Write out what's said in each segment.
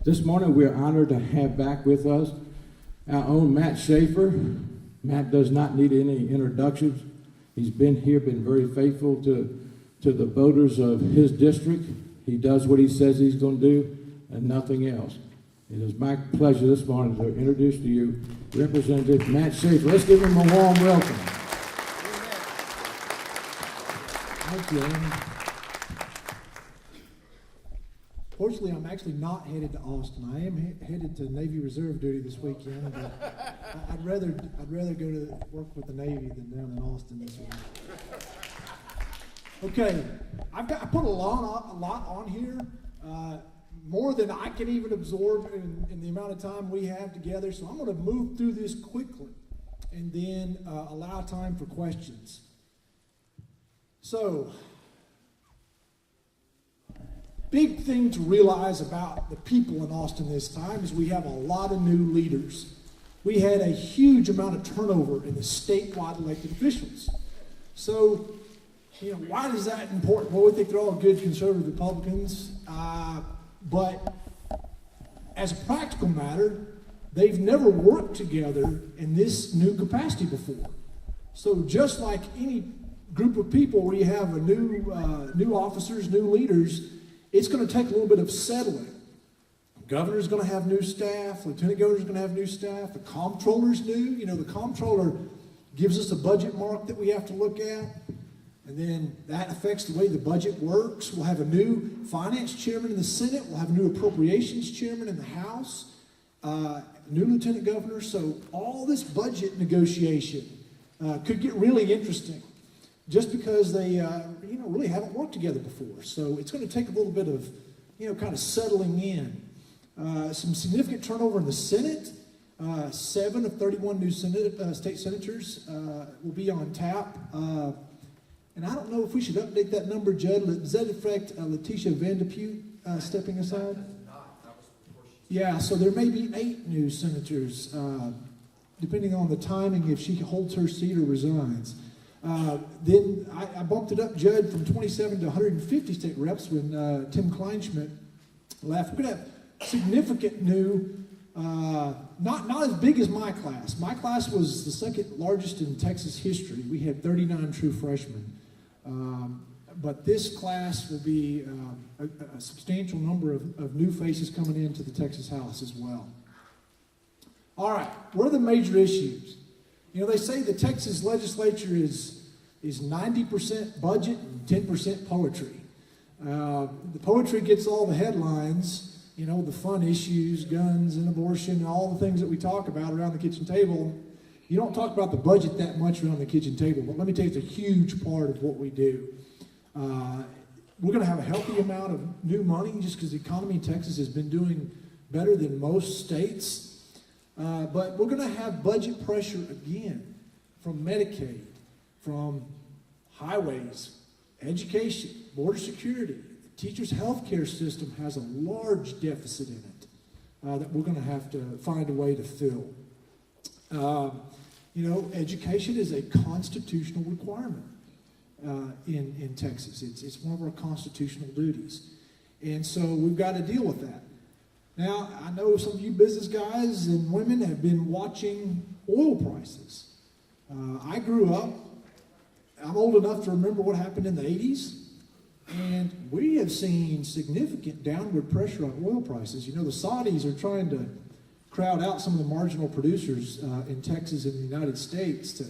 This morning we're honored to have back with us our own Matt Schaefer. Matt does not need any introductions. He's been here, been very faithful to the voters of his district. He does what he says he's going to do and nothing else. It is my pleasure this morning to introduce to you Representative Matt Schaefer. Let's give him a warm welcome. Thank you, Amy. Fortunately, I'm actually not headed to Austin. I am headed to Navy Reserve duty this weekend, but I'd rather go to work with the Navy than down in Austin this week. Okay, I put a lot on here, more than I can even absorb in the amount of time we have together. So I'm going to move through this quickly, and then allow time for questions. So, big thing to realize about the people in Austin this time is we have a lot of new leaders. We had a huge amount of turnover in the statewide elected officials. So, why is that important? Well, we think they're all good conservative Republicans, but as a practical matter, they've never worked together in this new capacity before. So just like any group of people where you have a new officers, new leaders, it's going to take a little bit of settling. The governor's going to have new staff. Lieutenant governor's going to have new staff. The comptroller's new. The comptroller gives us a budget mark that we have to look at. And then that affects the way the budget works. We'll have a new finance chairman in the Senate. We'll have a new appropriations chairman in the House. New lieutenant governor. So all this budget negotiation could get really interesting, just because they really haven't worked together before. So it's going to take a little bit of kind of settling in. Some significant turnover in the Senate. 7 of 31 new state senators will be on tap. And I don't know if we should update that number, Judd. Does that affect Letitia Van de Putte stepping aside? Yeah, so there may be 8 new senators, depending on the timing, if she holds her seat or resigns. Then I bumped it up, Judd, from 27 to 150 state reps when Tim Kleinschmidt left. We're going to have significant new, not as big as my class. My class was the second largest in Texas history. We had 39 true freshmen. But this class will be a substantial number of new faces coming into the Texas House as well. All right, what are the major issues? They say the Texas legislature is 90% budget and 10% poetry. The poetry gets all the headlines, the fun issues, guns and abortion, and all the things that we talk about around the kitchen table. You don't talk about the budget that much around the kitchen table, but let me tell you, it's a huge part of what we do. We're going to have a healthy amount of new money just because the economy in Texas has been doing better than most states. But we're going to have budget pressure again from Medicaid, from highways, education, border security. The teachers' health care system has a large deficit in it that we're going to have to find a way to fill. Education is a constitutional requirement in Texas. It's one of our constitutional duties. And so we've got to deal with that. Now, I know some of you business guys and women have been watching oil prices. I grew up, I'm old enough to remember what happened in the 80s, and we have seen significant downward pressure on oil prices. The Saudis are trying to crowd out some of the marginal producers in Texas and the United States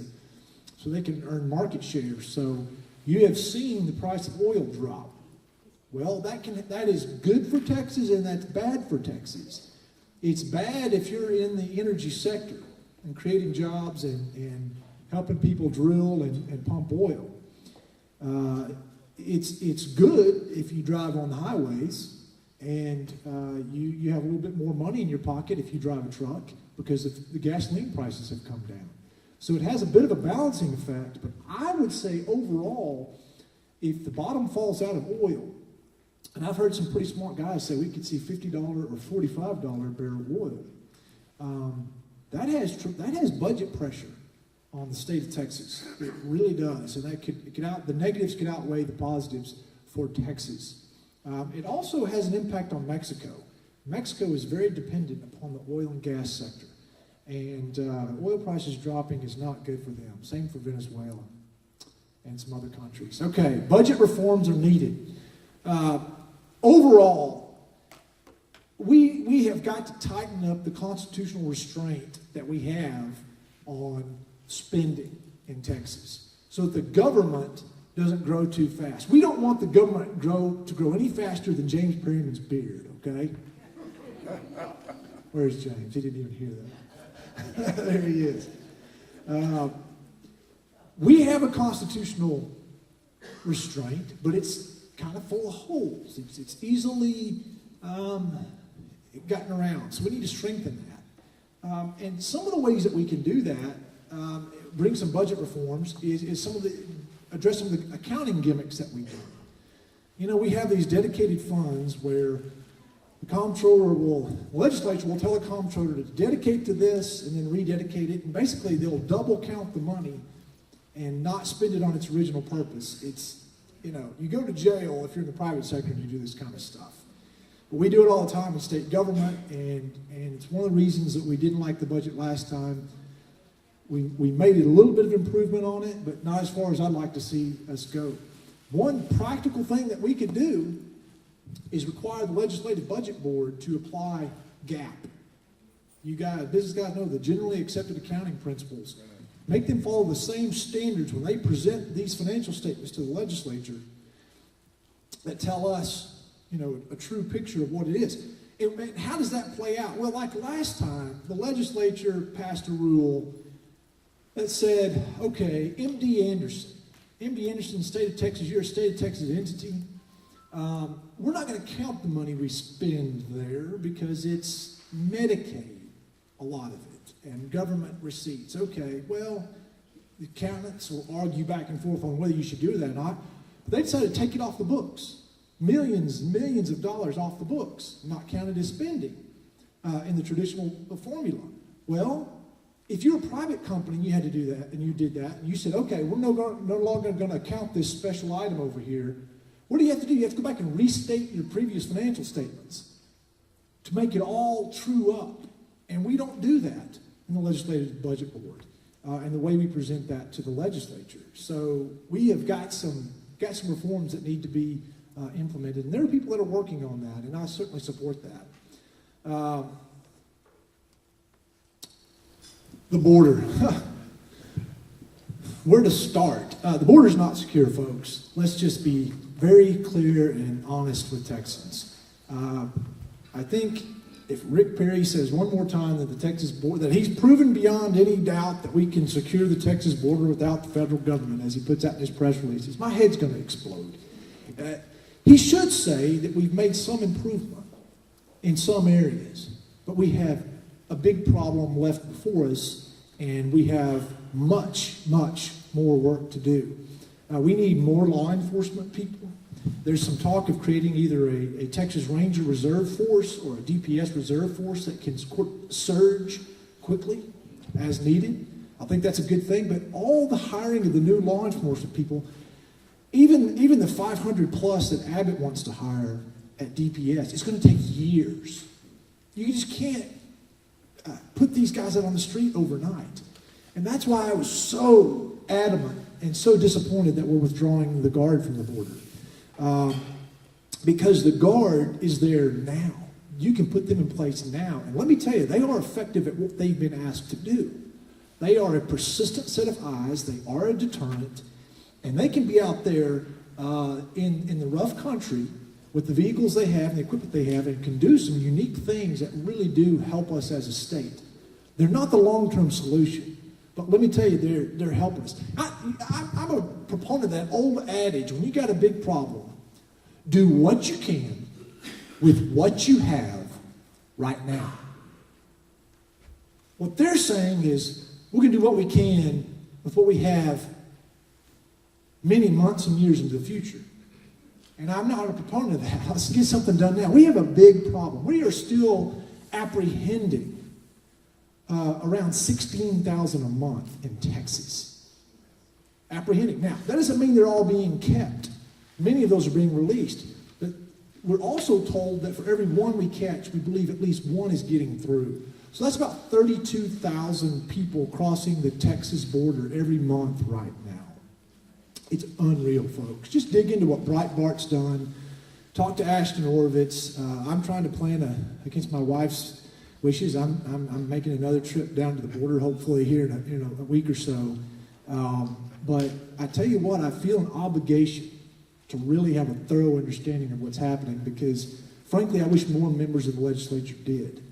so they can earn market share. So you have seen the price of oil drop. Well, that is good for Texas, and that's bad for Texas. It's bad if you're in the energy sector and creating jobs and helping people drill and pump oil. It's good if you drive on the highways and you have a little bit more money in your pocket if you drive a truck because the gasoline prices have come down. So it has a bit of a balancing effect, but I would say overall, if the bottom falls out of oil, and I've heard some pretty smart guys say we could see $50 or $45 a barrel of oil. That has budget pressure on the state of Texas. It really does, and the negatives could outweigh the positives for Texas. It also has an impact on Mexico. Mexico is very dependent upon the oil and gas sector. And oil prices dropping is not good for them. Same for Venezuela and some other countries. Okay, budget reforms are needed. Overall, we have got to tighten up the constitutional restraint that we have on spending in Texas so that the government doesn't grow too fast. We don't want the government to grow any faster than James Perryman's beard, okay? Where's James? He didn't even hear that. There he is. We have a constitutional restraint, but it's kind of full of holes. It's easily gotten around, so we need to strengthen that. And some of the ways that we can do that, bring some budget reforms, is address some of the accounting gimmicks that we do. You know, we have these dedicated funds where the legislature will tell the comptroller to dedicate to this and then rededicate it, and basically they'll double count the money and not spend it on its original purpose. It's, you know, you go to jail if you're in the private sector and you do this kind of stuff. But we do it all the time in state government, and it's one of the reasons that we didn't like the budget last time. We made it a little bit of improvement on it, but not as far as I'd like to see us go. One practical thing that we could do is require the Legislative Budget Board to apply GAAP. You guys, business guys know the generally accepted accounting principles. Make them follow the same standards when they present these financial statements to the legislature that tell us, you know, a true picture of what it is. And how does that play out? Well, like last time, the legislature passed a rule that said, okay, MD Anderson, state of Texas, you're a state of Texas entity. We're not going to count the money we spend there because it's Medicaid, a lot of it, and government receipts. Okay, well, the accountants will argue back and forth on whether you should do that or not. But they decided to take it off the books. Millions and millions of dollars off the books, not counted as spending in the traditional formula. Well, if you're a private company and you had to do that, and you did that, and you said, okay, we're no longer going to count this special item over here, what do you have to do? You have to go back and restate your previous financial statements to make it all true up. And we don't do that in the Legislative Budget Board and the way we present that to the legislature. So we have got some reforms that need to be implemented. And there are people that are working on that, and I certainly support that. The border. Where to start? The border's not secure, folks. Let's just be very clear and honest with Texans. I think if Rick Perry says one more time that the Texas border, that he's proven beyond any doubt that we can secure the Texas border without the federal government, as he puts out in his press releases, my head's going to explode. He should say that we've made some improvement in some areas, but we have a big problem left before us, and we have much, much more work to do. We need more law enforcement people. There's some talk of creating either a Texas Ranger Reserve Force or a DPS Reserve Force that can surge quickly as needed. I think that's a good thing, but all the hiring of the new law enforcement people, even the 500 plus that Abbott wants to hire at DPS, it's going to take years. You just can't put these guys out on the street overnight. And that's why I was so adamant and so disappointed that we're withdrawing the Guard from the border. Because the Guard is there now. You can put them in place now. And let me tell you, they are effective at what they've been asked to do. They are a persistent set of eyes. They are a deterrent. And they can be out there in the rough country with the vehicles they have and the equipment they have, and can do some unique things that really do help us as a state. They're not the long-term solution, but let me tell you, they're helping us. I'm a proponent of that old adage, when you got a big problem, do what you can with what you have right now. What they're saying is, we're going to do what we can with what we have many months and years into the future. And I'm not a proponent of that. Let's get something done now. We have a big problem. We are still apprehending around 16,000 a month in Texas. Apprehending. Now, that doesn't mean they're all being kept. Many of those are being released. But we're also told that for every one we catch, we believe at least one is getting through. So that's about 32,000 people crossing the Texas border every month right now. It's unreal, folks. Just dig into what Breitbart's done. Talk to Ashton Orovitz. I'm trying to plan against my wife's wishes. I'm making another trip down to the border, hopefully here in a week or so. But I tell you what, I feel an obligation to really have a thorough understanding of what's happening because, frankly, I wish more members of the legislature did.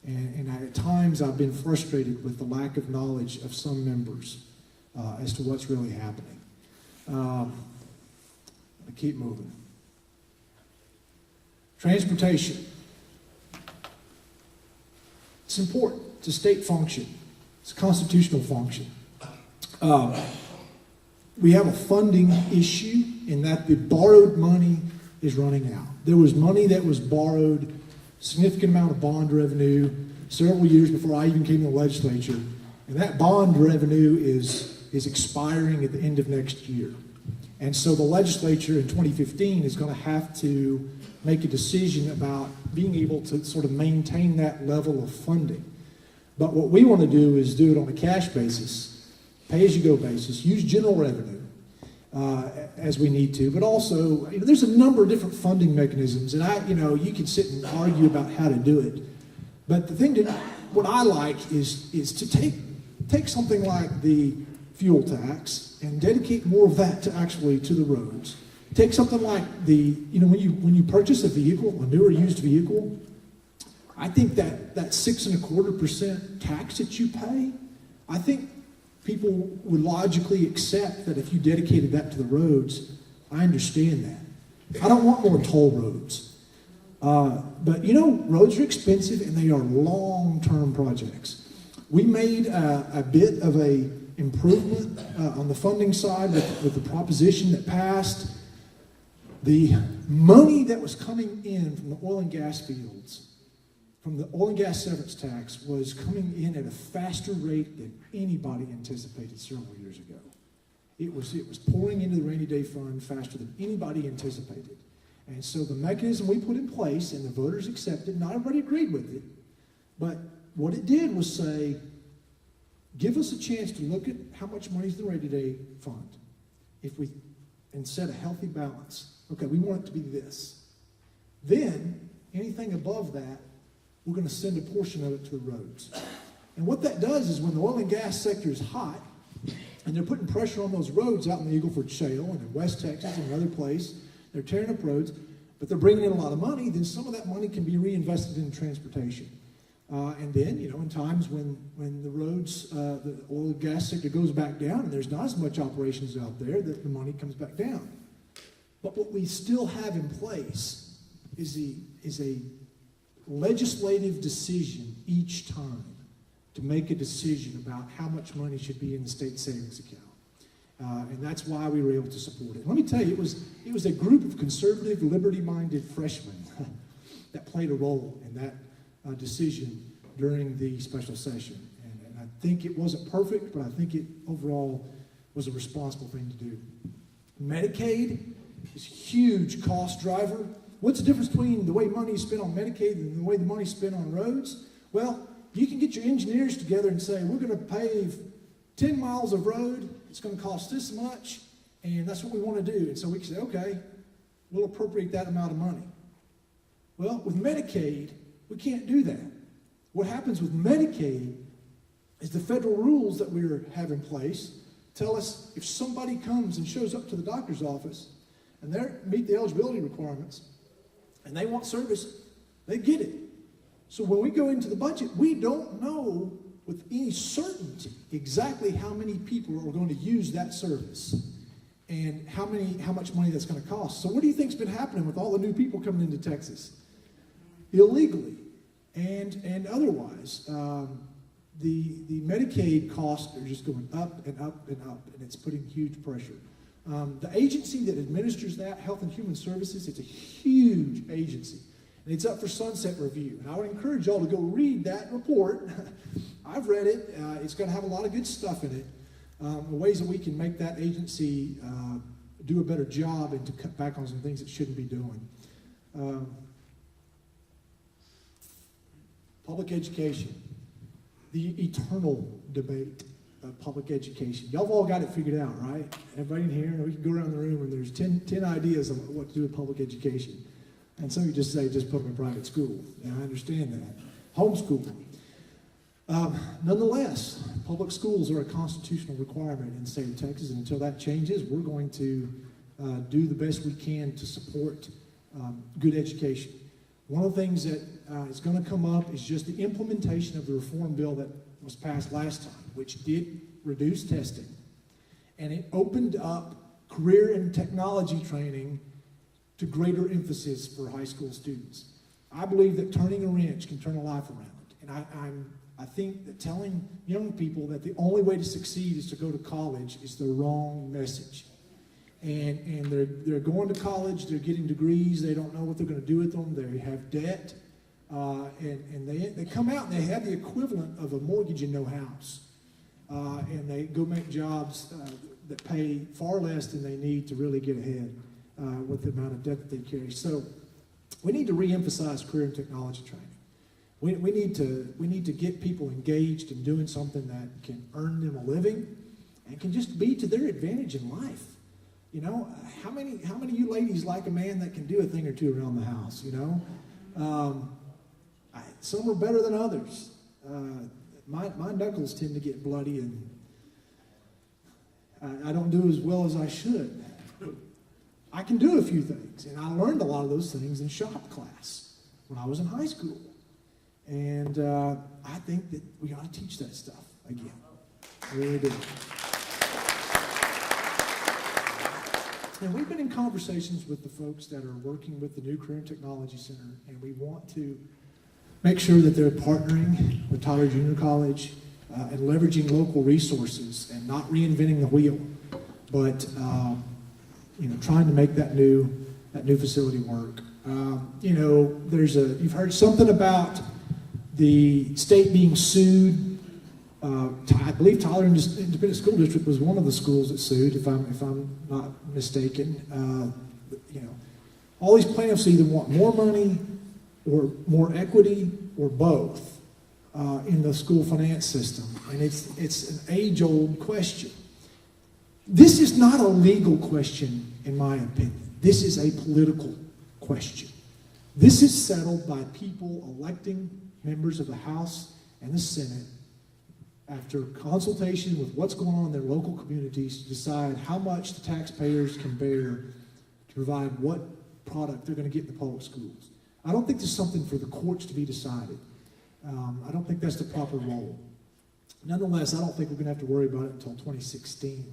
And at times I've been frustrated with the lack of knowledge of some members as to what's really happening. I keep moving. Transportation. It's important. It's a state function. It's a constitutional function. We have a funding issue in that the borrowed money is running out. There was money that was borrowed, significant amount of bond revenue, several years before I even came to the legislature, and that bond revenue is expiring at the end of next year. And so the legislature in 2015 is going to have to make a decision about being able to sort of maintain that level of funding. But what we want to do is do it on a cash basis, pay-as-you-go basis, use general revenue as we need to, but also there's a number of different funding mechanisms, and you can sit and argue about how to do it. But the thing that what I like is to take something like the fuel tax and dedicate more of that to the roads. Take something like when you purchase a vehicle, a new or used vehicle, I think that 6.25% tax that you pay, I think people would logically accept that if you dedicated that to the roads. I understand that. I don't want more toll roads. But roads are expensive and they are long-term projects. We made a bit of a improvement on the funding side with the proposition that passed. The money that was coming in from the oil and gas fields, from the oil and gas severance tax, was coming in at a faster rate than anybody anticipated several years ago. It was pouring into the rainy day fund faster than anybody anticipated. And so the mechanism we put in place and the voters accepted, not everybody agreed with it, but what it did was say, give us a chance to look at how much money is in the rainy day fund and set a healthy balance. Okay, we want it to be this. Then, anything above that, we're going to send a portion of it to the roads. And what that does is when the oil and gas sector is hot, and they're putting pressure on those roads out in the Eagle Ford Shale and in West Texas and another place, they're tearing up roads, but they're bringing in a lot of money, then some of that money can be reinvested in transportation. And then, in times when the roads, the oil and gas sector goes back down and there's not as much operations out there, that the money comes back down. But what we still have in place is a legislative decision each time to make a decision about how much money should be in the state savings account. And that's why we were able to support it. Let me tell you, it was a group of conservative, liberty-minded freshmen that played a role in that decision during the special session. And I think it wasn't perfect, but I think it overall was a responsible thing to do. Medicaid is a huge cost driver. What's the difference between the way money is spent on Medicaid and the way the money is spent on roads? Well, you can get your engineers together and say, we're going to pave 10 miles of road, it's going to cost this much, and that's what we want to do. And so we can say, okay, we'll appropriate that amount of money. Well, with Medicaid, we can't do that. What happens with Medicaid is the federal rules that we have in place tell us if somebody comes and shows up to the doctor's office and they meet the eligibility requirements and they want service, they get it. So when we go into the budget, we don't know with any certainty exactly how many people are going to use that service and how much money that's going to cost. So what do you think's been happening with all the new people coming into Texas? Illegally and otherwise. The Medicaid costs are just going up and up and up, and it's putting huge pressure. The agency that administers that, Health and Human Services, it's a huge agency. And it's up for sunset review. And I would encourage y'all to go read that report. I've read it. It's going to have a lot of good stuff in it. The ways that we can make that agency do a better job and to cut back on some things it shouldn't be doing. Public education, the eternal debate of public education. Y'all have all got it figured out, right? Everybody in here, we can go around the room and there's 10 ideas of what to do with public education. And some of you just say, just put them in private school. Yeah, I understand that. Homeschooling. Nonetheless, public schools are a constitutional requirement in the state of Texas, and until that changes, we're going to do the best we can to support good education. One of the things that is going to come up is just the implementation of the reform bill that was passed last time, which did reduce testing, and it opened up career and technology training to greater emphasis for high school students. I believe that turning a wrench can turn a life around, and I think that telling young people that the only way to succeed is to go to college is the wrong message. And they're going to college, they're getting degrees, they don't know what they're going to do with them, they have debt, and they come out and they have the equivalent of a mortgage and no house. And they go make jobs that pay far less than they need to really get ahead with the amount of debt that they carry. So we need to reemphasize career and technology training. We need to get people engaged in doing something that can earn them a living and can just be to their advantage in life. You know, how many of you ladies like a man that can do a thing or two around the house, you know? Some are better than others. My knuckles tend to get bloody, and I don't do as well as I should. I can do a few things, and I learned a lot of those things in shop class when I was in high school. And I think that we ought to teach that stuff again. I really do. And we've been in conversations with the folks that are working with the new Career and Technology Center, and we want to make sure that they're partnering with Tyler Junior College and leveraging local resources and not reinventing the wheel, but trying to make that new facility work. You've heard something about the state being sued. I believe Tyler Independent School District was one of the schools that sued, if I'm not mistaken. All these plaintiffs either want more money or more equity or both in the school finance system, and it's an age-old question. This is not a legal question, in my opinion. This is a political question. This is settled by people electing members of the House and the Senate after consultation with what's going on in their local communities to decide how much the taxpayers can bear to provide what product they're going to get in the public schools. I don't think there's something for the courts to be decided. I don't think that's the proper role. Nonetheless, I don't think we're going to have to worry about it until 2016.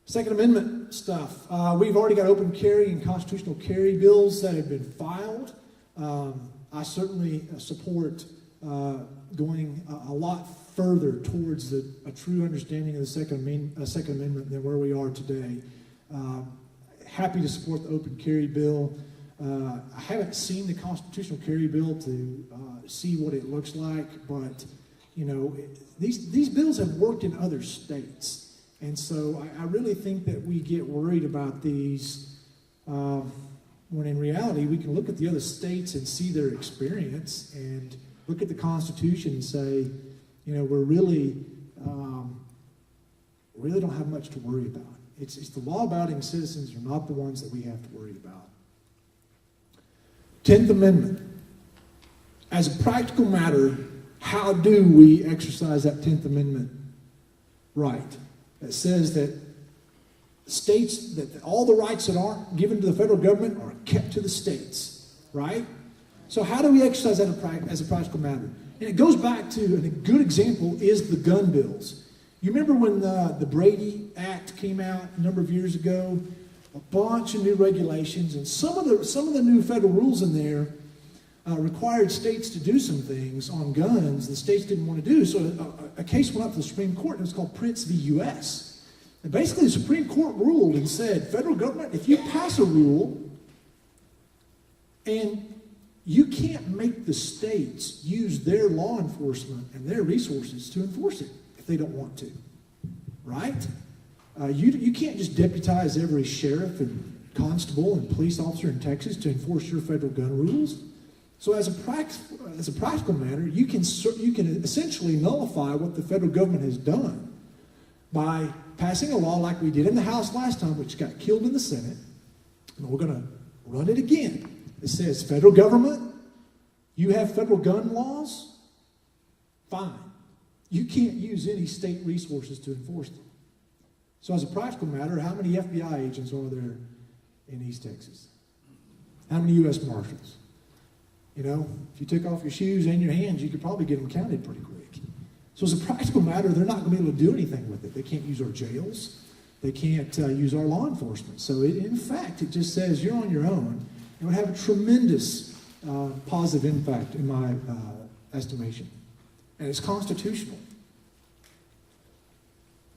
Second Amendment stuff. We've already got open carry and constitutional carry bills that have been filed. I certainly support going a lot further towards a true understanding of the Second Amendment than where we are today. Happy to support the open carry bill. I haven't seen the constitutional carry bill to see what it looks like, but these bills have worked in other states. And so I really think that we get worried about these when in reality we can look at the other states and see their experience and look at the Constitution and say, we really don't have much to worry about. It's the law-abiding citizens are not the ones that we have to worry about. 10th Amendment. As a practical matter, how do we exercise that 10th Amendment right? It says that states, that all the rights that aren't given to the federal government are kept to the states, right? So how do we exercise that as a practical matter? And it goes back to, and a good example is the gun bills. You remember when the Brady Act came out a number of years ago? A bunch of new regulations, and some of the new federal rules in there required states to do some things on guns the states didn't want to do. So a case went up to the Supreme Court, and it was called Prince v. U.S. And basically the Supreme Court ruled and said, federal government, if you pass a rule and you can't make the states use their law enforcement and their resources to enforce it if they don't want to, right? You can't just deputize every sheriff and constable and police officer in Texas to enforce your federal gun rules. So as a practical matter, you can essentially nullify what the federal government has done by passing a law like we did in the House last time, which got killed in the Senate. And we're going to run it again. It says, federal government, you have federal gun laws? Fine. You can't use any state resources to enforce them. So as a practical matter, how many FBI agents are there in East Texas? How many U.S. Marshals? You know, if you took off your shoes and your hands, you could probably get them counted pretty quick. So as a practical matter, they're not going to be able to do anything with it. They can't use our jails. They can't use our law enforcement. So in fact, it just says you're on your own. It would have a tremendous positive impact in my estimation. And it's constitutional.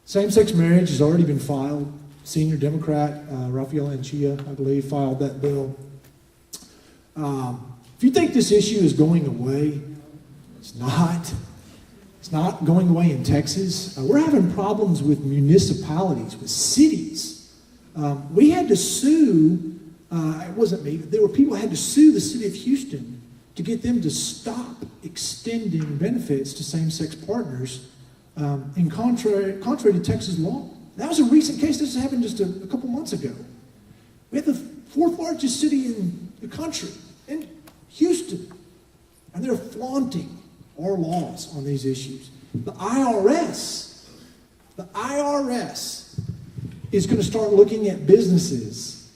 Same-sex marriage has already been filed. Senior Democrat Rafael Anchia, I believe, filed that bill. If you think this issue is going away, it's not. It's not going away in Texas. We're having problems with municipalities, with cities. We had to sue, it wasn't me, but there were people who had to sue the city of Houston to get them to stop extending benefits to same-sex partners in contrary to Texas law. That was a recent case. This happened just a couple months ago. We had the fourth largest city in the country, in Houston, and they're flaunting our laws on these issues. The IRS is going to start looking at businesses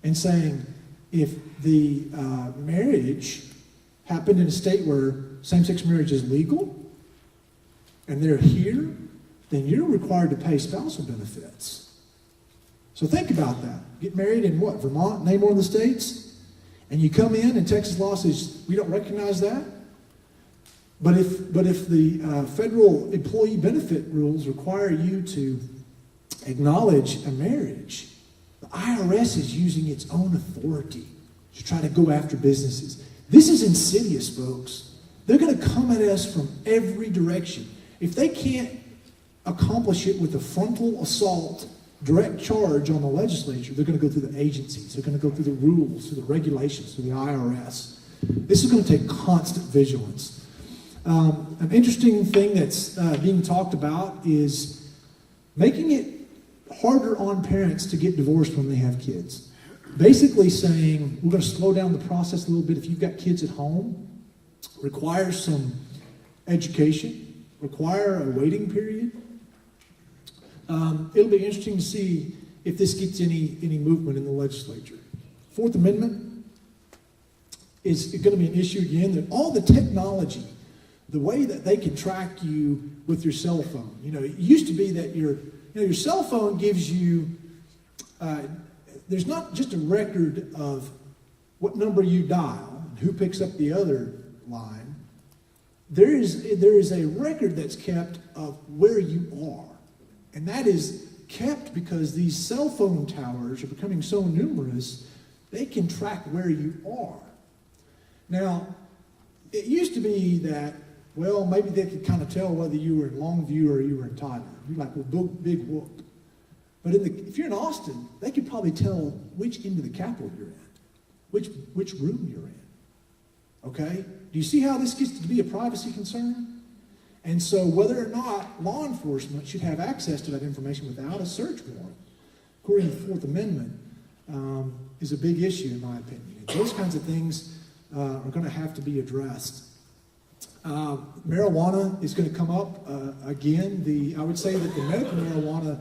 and saying, if the marriage happened in a state where same-sex marriage is legal, and they're here, then you're required to pay spousal benefits. So think about that. Get married in what, Vermont, name one of the states? And you come in and Texas law says, we don't recognize that? But if the federal employee benefit rules require you to acknowledge a marriage, the IRS is using its own authority to try to go after businesses. This is insidious, folks. They're going to come at us from every direction. If they can't accomplish it with a frontal assault, direct charge on the legislature, they're going to go through the agencies. They're going to go through the rules, through the regulations, through the IRS. This is going to take constant vigilance. An interesting thing that's being talked about is making it harder on parents to get divorced when they have kids. Basically saying, we're going to slow down the process a little bit if you've got kids at home, require some education, require a waiting period. It'll be interesting to see if this gets any movement in the legislature. Fourth Amendment is going to be an issue again. That all the technology, the way that they can track you with your cell phone. You know, it used to be that your cell phone gives you, there's not just a record of what number you dial and who picks up the other line. There is a record that's kept of where you are. And that is kept because these cell phone towers are becoming so numerous, they can track where you are. Now, it used to be that, well, maybe they could kind of tell whether you were in Longview or you were in Tyler. You're like, well, big whoop. But if you're in Austin, they could probably tell which end of the Capitol you're in, which room you're in. Okay? Do you see how this gets to be a privacy concern? And so whether or not law enforcement should have access to that information without a search warrant, according to the Fourth Amendment, is a big issue in my opinion. And those kinds of things are going to have to be addressed. Marijuana is going to come up again. I would say that the medical marijuana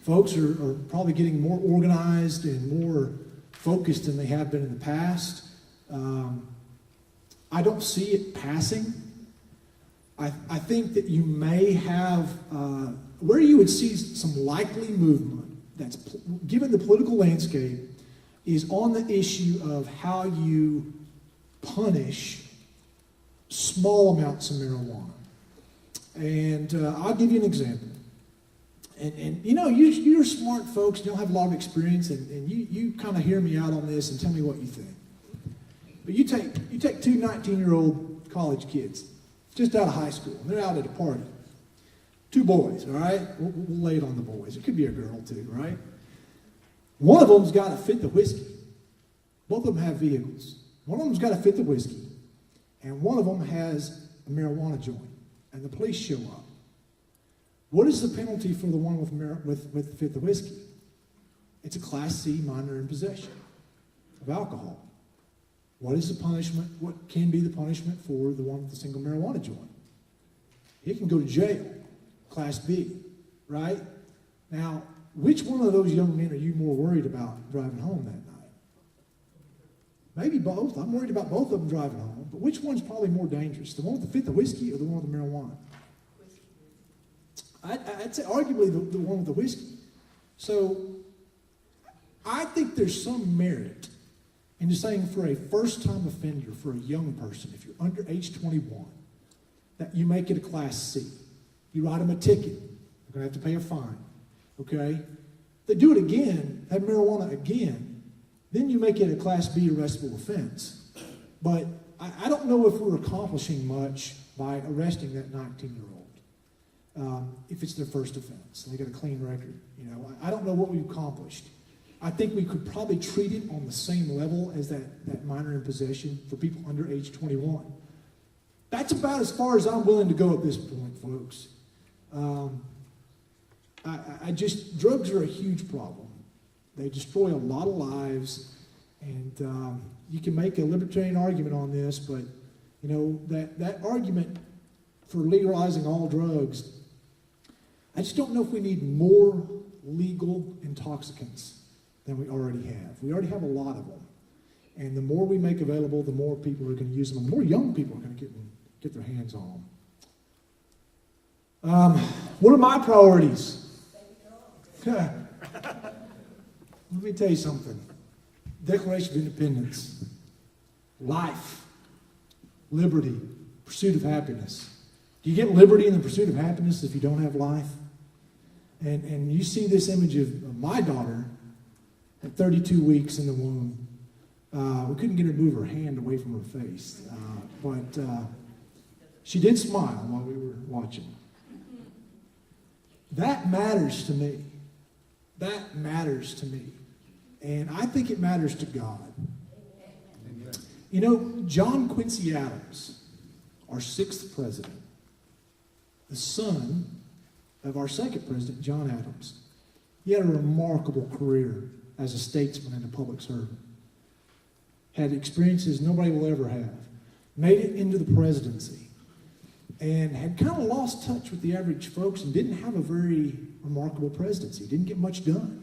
folks are probably getting more organized and more focused than they have been in the past. I don't see it passing. I think that you may have, where you would see some likely movement that's, given the political landscape, is on the issue of how you punish small amounts of marijuana. And I'll give you an example. And you know, you're smart folks, and you'll have a lot of experience, and you kind of hear me out on this and tell me what you think. But you take two 19-year-old college kids, just out of high school, and they're out at a party. Two boys, all right? We'll lay it on the boys. It could be a girl too, right? One of them's got to fit the whiskey. Both of them have vehicles. One of them's got to fit the whiskey, and one of them has a marijuana joint, and the police show up. What is the penalty for the one with fit the whiskey? It's a Class C minor in possession of alcohol. What is the punishment? What can be the punishment for the one with the single marijuana joint? He can go to jail, Class B, right? Now, which one of those young men are you more worried about driving home that night? Maybe both. I'm worried about both of them driving home. But which one's probably more dangerous? The one with the fit the whiskey or the one with the marijuana? I'd say arguably the one with the whiskey. So I think there's some merit in just saying for a first-time offender, for a young person, if you're under age 21, that you make it a Class C. You write them a ticket. They're going to have to pay a fine. Okay? If they do it again, have marijuana again, then you make it a Class B arrestable offense. But I don't know if we're accomplishing much by arresting that 19-year-old. If it's their first offense, they got a clean record. You know, I don't know what we've accomplished. I think we could probably treat it on the same level as that minor in possession for people under age 21. That's about as far as I'm willing to go at this point, folks. Drugs are a huge problem. They destroy a lot of lives, and you can make a libertarian argument on this, but you know that argument for legalizing all drugs, I just don't know if we need more legal intoxicants than we already have. We already have a lot of them, and the more we make available, the more people are going to use them, and the more young people are going to get their hands on them. What are my priorities? Let me tell you something. Declaration of Independence, life, liberty, pursuit of happiness. Do you get liberty in the pursuit of happiness if you don't have life? And you see this image of my daughter at 32 weeks in the womb. We couldn't get her to move her hand away from her face, but she did smile while we were watching. That matters to me. That matters to me. And I think it matters to God. You know, John Quincy Adams, our 6th president, the son of our 2nd president, John Adams, he had a remarkable career as a statesman and a public servant. Had experiences nobody will ever have. Made it into the presidency. And had kind of lost touch with the average folks and didn't have a very remarkable presidency. Didn't get much done.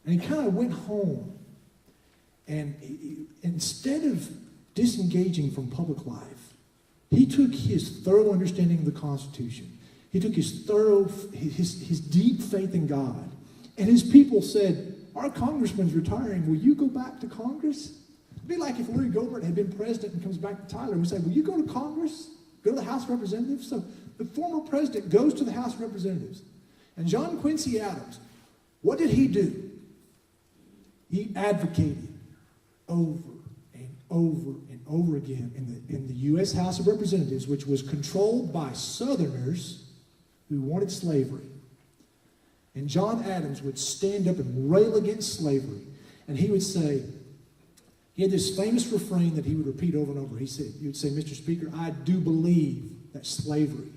And he kind of went home. And instead of disengaging from public life, he took his thorough understanding of the Constitution. He took his deep faith in God. And his people said, our congressman's retiring. Will you go back to Congress? It'd be like if Larry Gobert had been president and comes back to Tyler and we say, will you go to Congress? Go to the House of Representatives? So the former president goes to the House of Representatives. And John Quincy Adams, what did he do? He advocated over and over and over again in the U.S. House of Representatives, which was controlled by Southerners who wanted slavery. And John Adams would stand up and rail against slavery. And he would say, he had this famous refrain that he would repeat over and over. He would say, Mr. Speaker, I do believe that slavery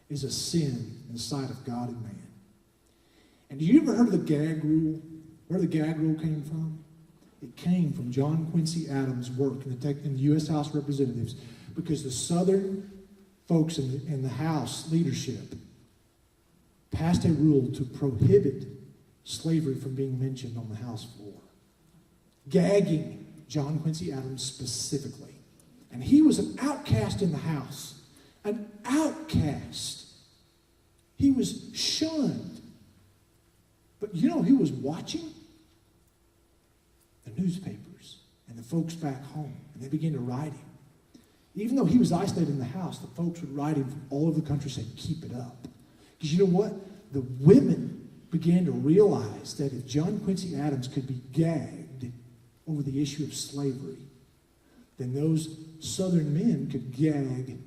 is a sin in the sight of God and man. And have you ever heard of the gag rule? Where the gag rule came from? It came from John Quincy Adams' work in the U.S. House of Representatives, because the Southern folks in the House leadership passed a rule to prohibit slavery from being mentioned on the House floor. Gagging John Quincy Adams specifically. And he was an outcast in the House. An outcast. He was shunned. But you know who was watching? The newspapers and the folks back home. And they began to write him. Even though he was isolated in the House, the folks would write him from all over the country saying, keep it up. Because you know what? The women began to realize that if John Quincy Adams could be gagged over the issue of slavery, then those Southern men could gag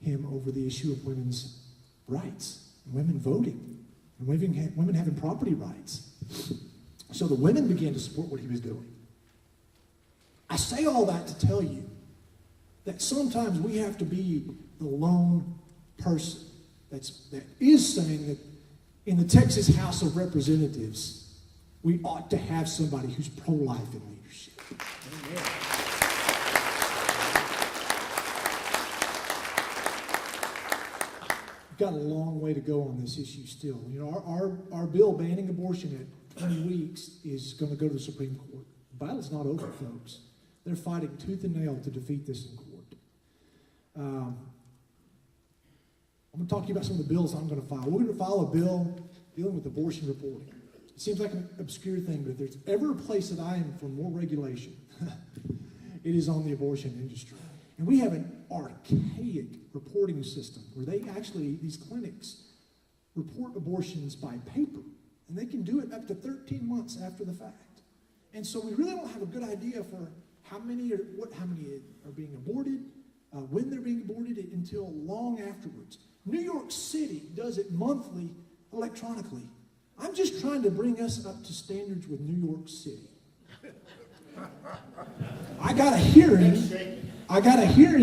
him over the issue of women's rights, and women voting, and women having property rights. So the women began to support what he was doing. I say all that to tell you that sometimes we have to be the lone person that is saying that in the Texas House of Representatives, we ought to have somebody who's pro-life in leadership. Amen. We've got a long way to go on this issue still. You know, our bill banning abortion at 20 weeks is going to go to the Supreme Court. The battle's not over, folks. They're fighting tooth and nail to defeat this in court. I'm going to talk to you about some of the bills I'm going to file. We're going to file a bill dealing with abortion reporting. It seems like an obscure thing, but if there's ever a place that I am for more regulation, it is on the abortion industry. And we have an archaic reporting system where these clinics report abortions by paper, and they can do it up to 13 months after the fact. And so we really don't have a good idea for how many are being aborted, when they're being aborted until long afterwards. New York City does it monthly electronically. I'm just trying to bring us up to standards with New York City. I got a hearing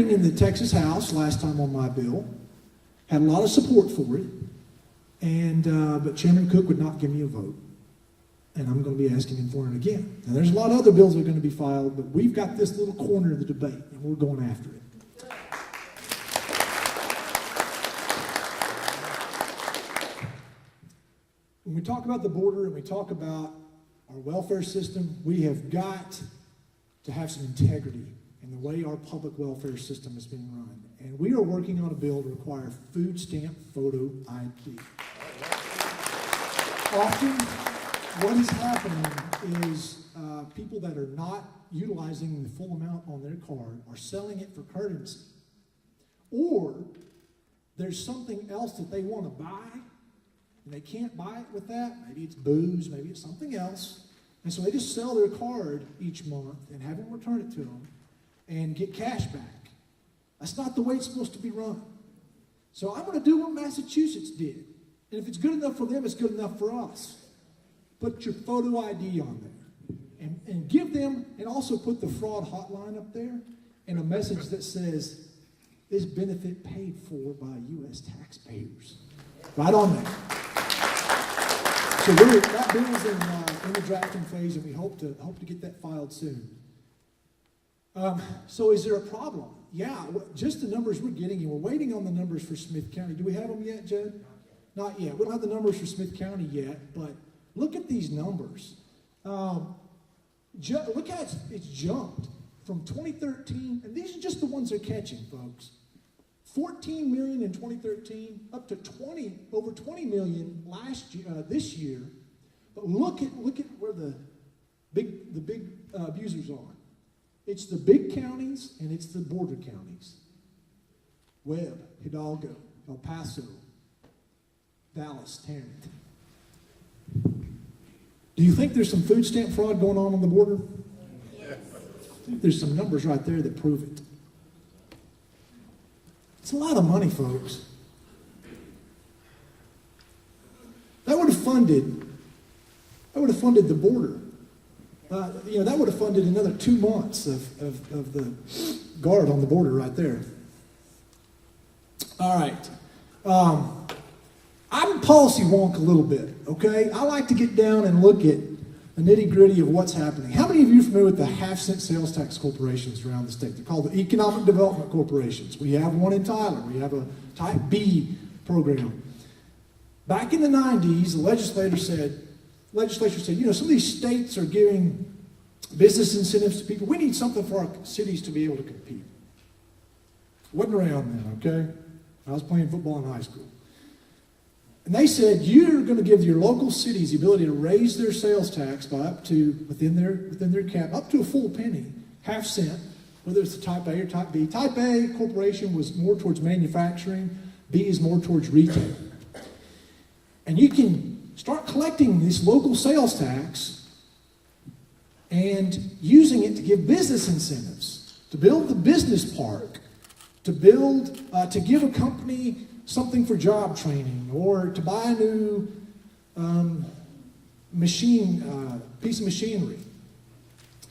in the Texas House last time on my bill. Had a lot of support for it, but Chairman Cook would not give me a vote. And I'm going to be asking him for it again. Now, there's a lot of other bills that are going to be filed, but we've got this little corner of the debate, and we're going after it. When we talk about the border and we talk about our welfare system, we have got to have some integrity in the way our public welfare system is being run. And we are working on a bill to require food stamp photo ID. Often, what is happening is people that are not utilizing the full amount on their card are selling it for currency. Or there's something else that they want to buy, and they can't buy it with that. Maybe it's booze, maybe it's something else. And so they just sell their card each month and have them return it to them and get cash back. That's not the way it's supposed to be run. So I'm going to do what Massachusetts did. And if it's good enough for them, it's good enough for us. Put your photo ID on there. And give them, and also put the fraud hotline up there, and a message that says, this benefit paid for by U.S. taxpayers. Right on there. So that bill is in the drafting phase, and we hope to get that filed soon. So is there a problem? Yeah, just the numbers we're getting, and we're waiting on the numbers for Smith County. Do we have them yet, Judd? Not yet. We don't have the numbers for Smith County yet, but look at these numbers. Look at it's jumped from 2013, and these are just the ones they're catching, folks. 14 million in 2013, up to over 20 million this year. But look at where the big abusers are. It's the big counties and it's the border counties. Webb, Hidalgo, El Paso, Dallas, Tarrant. Do you think there's some food stamp fraud going on the border? Yes. I think there's some numbers right there that prove it. It's a lot of money, folks. That would have funded the border. That would have funded another 2 months of the guard on the border right there. All right. I'm policy wonk a little bit, okay? I like to get down and look at the nitty-gritty of what's happening. How many of you are familiar with the half-cent sales tax corporations around the state? They're called the Economic Development Corporations. We have one in Tyler. We have a Type B program. Back in the 90s, the legislature said, some of these states are giving business incentives to people. We need something for our cities to be able to compete. Wasn't around then, okay? I was playing football in high school. And they said, you're going to give your local cities the ability to raise their sales tax by up to, within their cap, up to a full penny, half cent, whether it's the Type A or Type B. Type A corporation was more towards manufacturing. B is more towards retail. And you can start collecting this local sales tax and using it to give business incentives, to build the business park, to give a company something for job training, or to buy a new piece of machinery.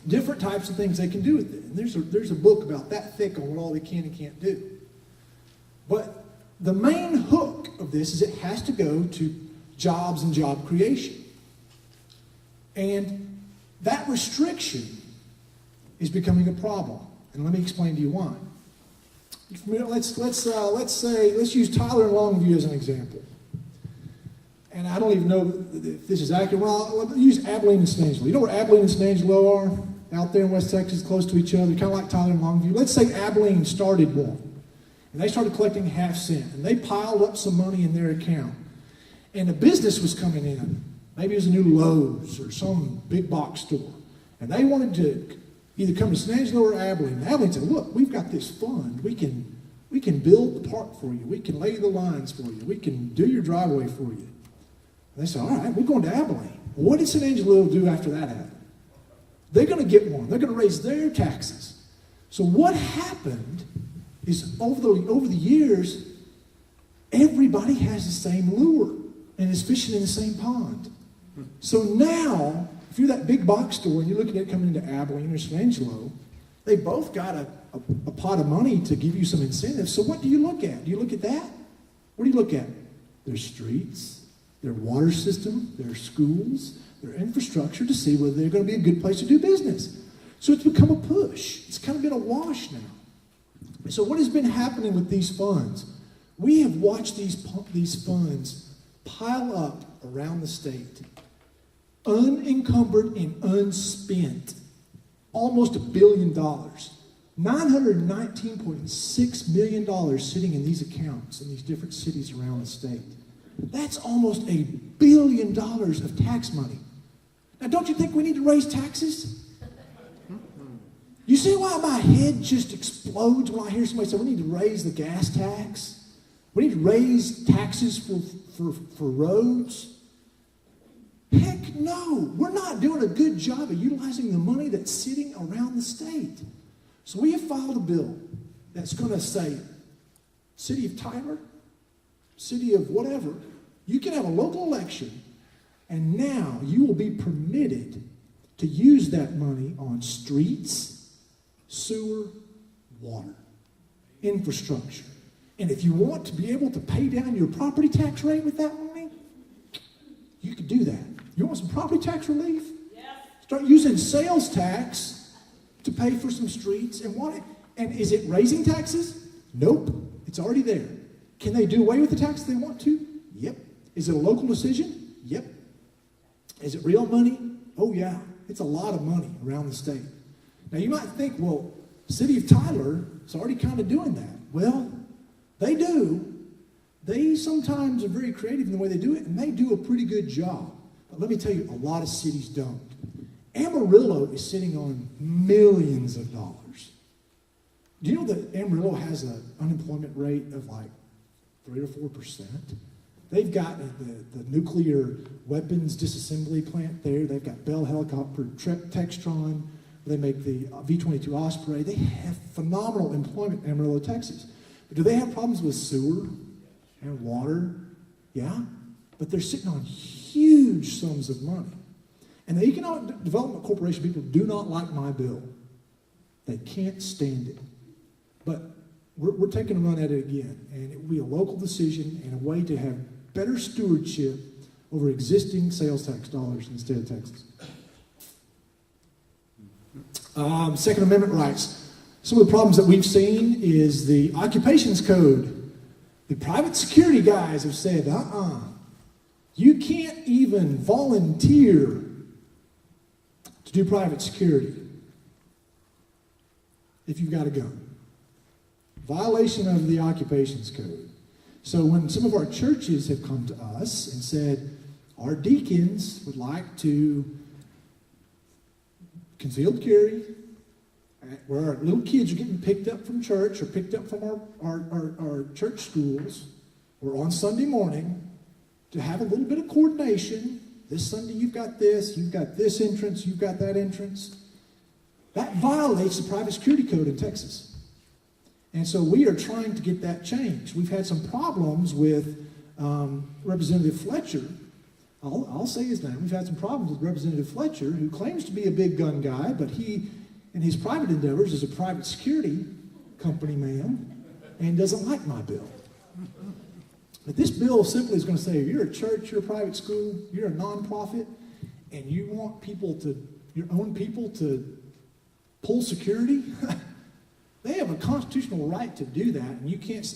Different types of things they can do with it. And there's a book about that thick on what all they can and can't do. But the main hook of this is it has to go to jobs and job creation. And that restriction is becoming a problem. And let me explain to you why. Let's use Tyler and Longview as an example. And I don't even know if this is accurate. Well, let's use Abilene and Snangelo. You know where Abilene and Snangelo are? Out there in West Texas, close to each other, kind of like Tyler and Longview. Let's say Abilene started one. And they started collecting half cent. And they piled up some money in their account. And a business was coming in. Maybe it was a new Lowe's or some big box store. And they wanted to either come to Snangelo or Abilene. And Abilene said, look, we've got this fund. We can build the park for you. We can lay the lines for you. We can do your driveway for you. And they said, all right, we're going to Abilene. Well, what did Snangelo do after that happened? They're going to get one. They're going to raise their taxes. So what happened is over the years, everybody has the same lure and is fishing in the same pond. So now, if you're that big box store and you're looking at coming into Abilene or Snangelo, they both got a pot of money to give you some incentives. So what do you look at? Do you look at that? What do you look at? Their streets, their water system, their schools, their infrastructure to see whether they're going to be a good place to do business. So it's become a push. It's kind of been a wash now. So what has been happening with these funds? We have watched these funds pile up around the state, unencumbered and unspent, almost $1 billion. $919.6 million sitting in these accounts in these different cities around the state. That's almost $1 billion of tax money. Now, don't you think we need to raise taxes? You see why my head just explodes when I hear somebody say we need to raise the gas tax? We need to raise taxes for roads? Heck no, we're not doing a good job of utilizing the money that's sitting around the state. So we have filed a bill that's going to say, City of Tyler, City of whatever, you can have a local election, and now you will be permitted to use that money on streets, sewer, water, infrastructure. And if you want to be able to pay down your property tax rate with that money, you could do that. You want some property tax relief? Yes. Start using sales tax to pay for some streets and water. And is it raising taxes? Nope. It's already there. Can they do away with the tax if they want to? Yep. Is it a local decision? Yep. Is it real money? Oh yeah. It's a lot of money around the state. Now you might think, well, the city of Tyler is already kind of doing that. Well, they do. They sometimes are very creative in the way they do it, and they do a pretty good job. But let me tell you, a lot of cities don't. Amarillo is sitting on millions of dollars. Do you know that Amarillo has an unemployment rate of like 3 or 4%? They've got the nuclear weapons disassembly plant there. They've got Bell Helicopter, Textron. They make the V-22 Osprey. They have phenomenal employment in Amarillo, Texas. But do they have problems with sewer and water? Yeah. But they're sitting on huge sums of money. And the Economic Development Corporation people do not like my bill. They can't stand it. But we're taking a run at it again. And it will be a local decision and a way to have better stewardship over existing sales tax dollars in the state of Texas. Second Amendment rights. Some of the problems that we've seen is the occupations code. The private security guys have said, you can't even volunteer to do private security if you've got a gun. Violation of the occupations code. So when some of our churches have come to us and said, our deacons would like to concealed carry, where our little kids are getting picked up from church or picked up from our church schools, or on Sunday morning, to have a little bit of coordination. This Sunday you've got this entrance, you've got that entrance. That violates the private security code in Texas. And so we are trying to get that changed. We've had some problems with Representative Fletcher I'll say his name. We've had some problems with Representative Fletcher, who claims to be a big gun guy, but he, in his private endeavors, is a private security company man and doesn't like my bill. But this bill simply is going to say, if you're a church, you're a private school, you're a nonprofit, and you want your own people to pull security, they have a constitutional right to do that, and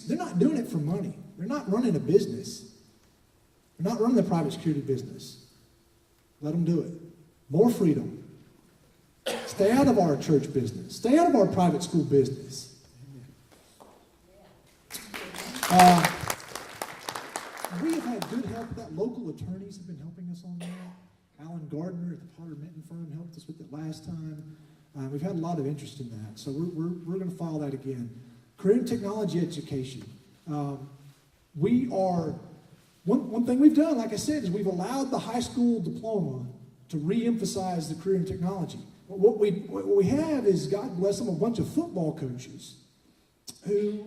they're not doing it for money. They're not running a business. They're not running the private security business. Let them do it. More freedom. Stay out of our church business. Stay out of our private school business. We have had good help with that. Local attorneys have been helping us on that. Alan Gardner at the Potter Minton firm helped us with it last time. We've had a lot of interest in that, so we're going to file that again. Career and technology education. One thing we've done, like I said, is we've allowed the high school diploma to re-emphasize the career and technology. What we have is, God bless them, a bunch of football coaches who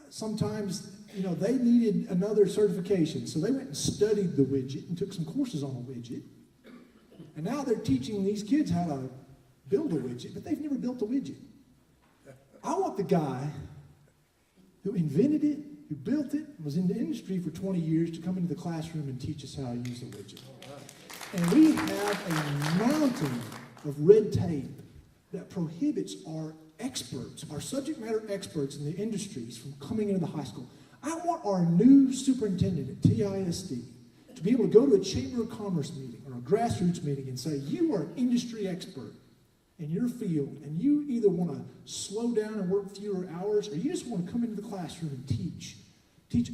sometimes, they needed another certification, so they went and studied the widget and took some courses on a widget. And now they're teaching these kids how to build a widget, but they've never built a widget. I want the guy who invented it, who built it, was in the industry for 20 years to come into the classroom and teach us how to use a widget. And we have a mountain of red tape that prohibits our experts, our subject matter experts in the industries from coming into the high school. I want our new superintendent at TxDOT to be able to go to a Chamber of Commerce meeting or a grassroots meeting and say, you are an industry expert in your field, and you either want to slow down and work fewer hours, or you just want to come into the classroom and teach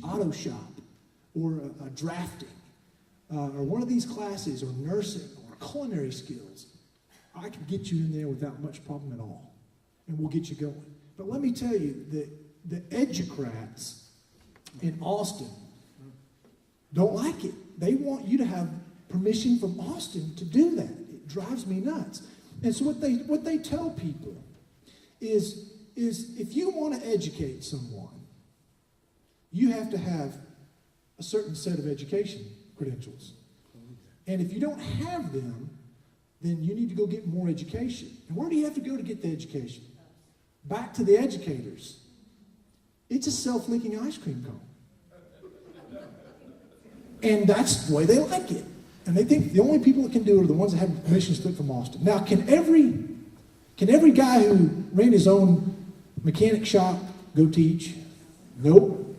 auto shop, or drafting, or one of these classes, or nursing, or culinary skills. I can get you in there without much problem at all, and we'll get you going. But let me tell you that the educrats in Austin don't like it. They want you to have permission from Austin to do that. It drives me nuts. And so what they tell people is if you want to educate someone, you have to have a certain set of education credentials. And if you don't have them, then you need to go get more education. And where do you have to go to get the education? Back to the educators. It's a self-leaking ice cream cone. And that's the way they like it. And they think the only people that can do it are the ones that have permission slip from Austin. Now, can every guy who ran his own mechanic shop go teach? Nope.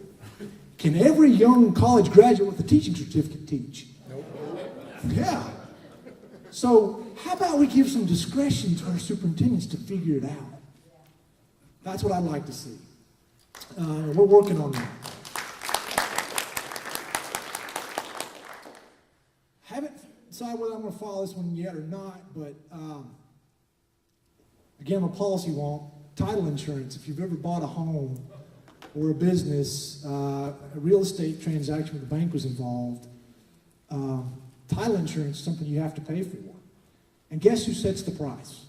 Can every young college graduate with a teaching certificate teach? Nope. Yeah. So how about we give some discretion to our superintendents to figure it out? That's what I'd like to see. We're working on that. Haven't decided whether I'm going to follow this one yet or not, but again, I'm a policy wonk. Title insurance. If you've ever bought a home or a business, a real estate transaction where the bank was involved, title insurance is something you have to pay for. And guess who sets the price?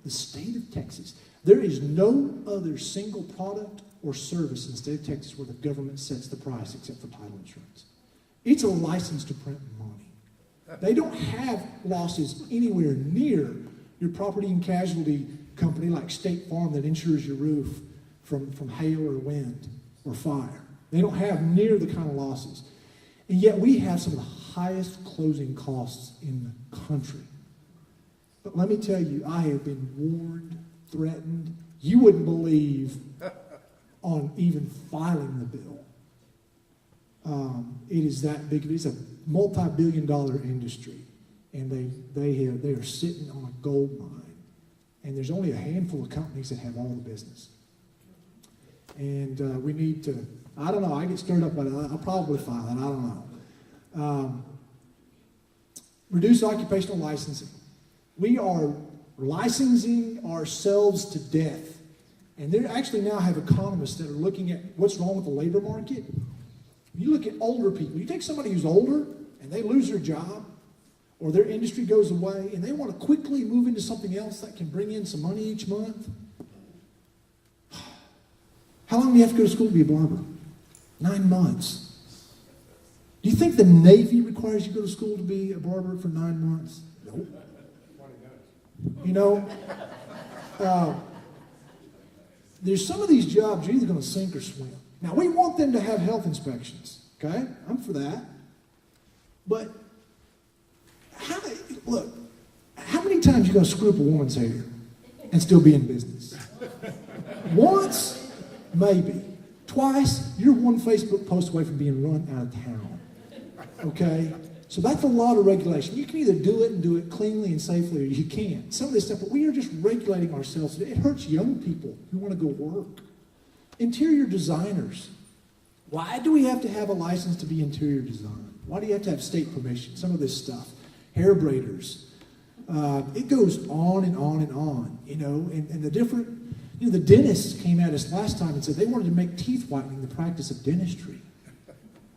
The state of Texas. There is no other single product or service in the state of Texas where the government sets the price except for title insurance. It's a license to print money. They don't have losses anywhere near your property and casualty company like State Farm that insures your roof from hail or wind or fire. They don't have near the kind of losses. And yet we have some of the highest closing costs in the country. But let me tell you, I have been warned, threatened. You wouldn't believe on even filing the bill. It is that big. It's a multi-billion-dollar industry, and they are sitting on a gold mine. And there's only a handful of companies that have all the business. And we need to. I don't know. I get stirred up by it. I'll probably file it. I don't know. Reduce occupational licensing. We are licensing ourselves to death. And they actually now have economists that are looking at what's wrong with the labor market. You look at older people. You take somebody who's older and they lose their job or their industry goes away and they want to quickly move into something else that can bring in some money each month. How long do you have to go to school to be a barber? 9 months. Do you think the Navy requires you to go to school to be a barber for 9 months? Nope. You know, there's some of these jobs you're either going to sink or swim. Now, we want them to have health inspections, okay? I'm for that. But, look, how many times you going to screw up a woman's hair and still be in business? Once, maybe. Twice, you're one Facebook post away from being run out of town, okay? So that's a lot of regulation. You can either do it and do it cleanly and safely, or you can't. Some of this stuff, but we are just regulating ourselves. It hurts young people who want to go work. Interior designers. Why do we have to have a license to be interior design? Why do you have to have state permission? Some of this stuff. Hair braiders. It goes on and on and on, you know, and the different, you know, the dentists came at us last time and said they wanted to make teeth whitening the practice of dentistry.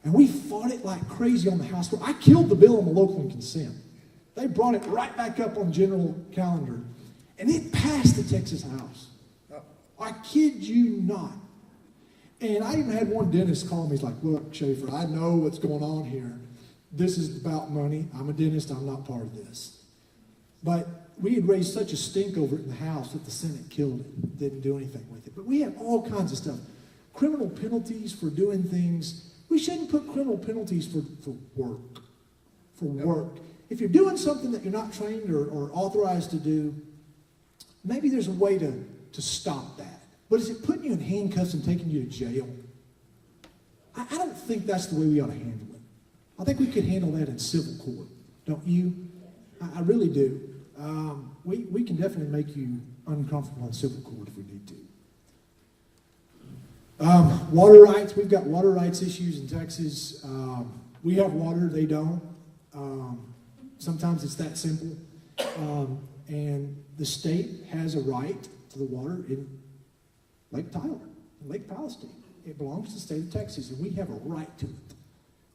And we fought it like crazy on the House floor. I killed the bill on the local and consent. They brought it right back up on general calendar. And it passed the Texas House. I kid you not. And I even had one dentist call me. He's like, look, Schaefer, I know what's going on here. This is about money. I'm a dentist. I'm not part of this. But we had raised such a stink over it in the House that the Senate killed it. Didn't do anything with it. But we have all kinds of stuff. Criminal penalties for doing things. We shouldn't put criminal penalties for work. For work. If you're doing something that you're not trained or authorized to do, maybe there's a way to stop that. But is it putting you in handcuffs and taking you to jail? I don't think that's the way we ought to handle it. I think we could handle that in civil court. Don't you? I really do. We can definitely make you uncomfortable in civil court if we need to. Water rights, we've got water rights issues in Texas. We have water, they don't. Sometimes it's that simple. And the state has a right to the water in Lake Tyler, in Lake Palestine. It belongs to the state of Texas, and we have a right to it.